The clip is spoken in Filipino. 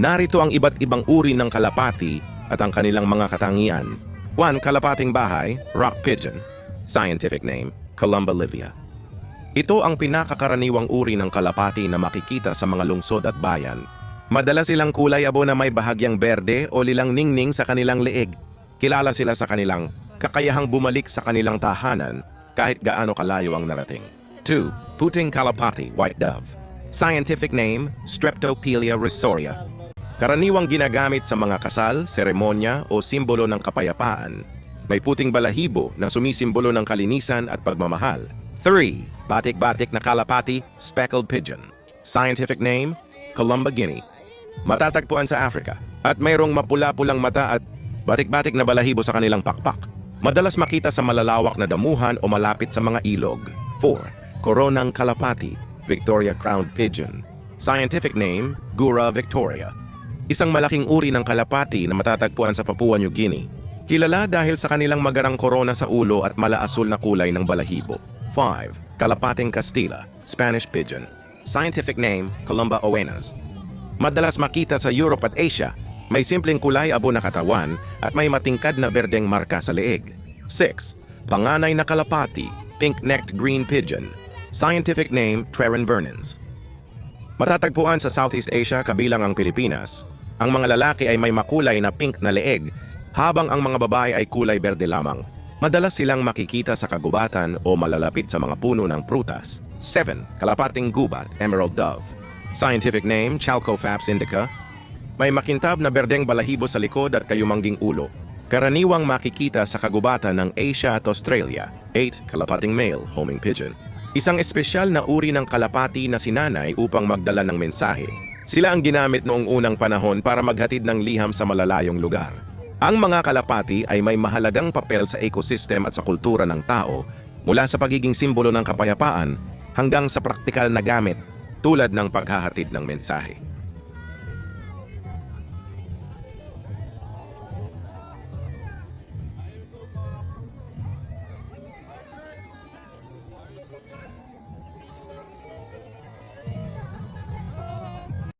Narito ang iba't ibang uri ng kalapati at ang kanilang mga katangian. 1. Kalapating bahay, rock pigeon. Scientific name, Columba livia. Ito ang pinakakaraniwang uri ng kalapati na makikita sa mga lungsod at bayan. Madalas silang kulay abo na may bahagyang berde o lilang ningning sa kanilang leeg. Kilala sila sa kanilang kakayahang bumalik sa kanilang tahanan kahit gaano kalayo ang narating. 2. Puting kalapati, white dove. Scientific name, Streptopelia rissoria. Karaniwang ginagamit sa mga kasal, seremonya o simbolo ng kapayapaan. May puting balahibo na sumisimbolo ng kalinisan at pagmamahal. 3. Batik-batik na kalapati, speckled pigeon. Scientific name, Columba guinea. Matatagpuan sa Africa at mayroong mapula-pulang mata at batik-batik na balahibo sa kanilang pakpak. Madalas makita sa malalawak na damuhan o malapit sa mga ilog. 4. Koronang kalapati, Victoria crowned pigeon. Scientific name, Gura victoria. Isang malaking uri ng kalapati na matatagpuan sa Papua New Guinea. Kilala dahil sa kanilang magarang korona sa ulo at mala-asul na kulay ng balahibo. 5. Kalapating Castilla, Spanish pigeon. Scientific name, Columba oenas. Madalas makita sa Europe at Asia. May simpleng kulay abo na katawan at may matingkad na berdeng marka sa leeg. 6. Panganay na kalapati, pink-necked green pigeon. Scientific name, Treron vernens. Matatagpuan sa Southeast Asia kabilang ang Pilipinas. Ang mga lalaki ay may makulay na pink na leeg, habang ang mga babae ay kulay berde lamang. Madalas silang makikita sa kagubatan o malalapit sa mga puno ng prutas. 7. Kalapating gubat, emerald dove. Scientific name, Chalcophaps indica. May makintab na berdeng balahibo sa likod at kayumangging ulo. Karaniwang makikita sa kagubatan ng Asia at Australia. 8. Kalapating male, homing pigeon. Isang espesyal na uri ng kalapati na sinanay upang magdala ng mensahe. Sila ang ginamit noong unang panahon para maghatid ng liham sa malalayong lugar. Ang mga kalapati ay may mahalagang papel sa ecosystem at sa kultura ng tao, mula sa pagiging simbolo ng kapayapaan hanggang sa praktikal na gamit tulad ng paghahatid ng mensahe.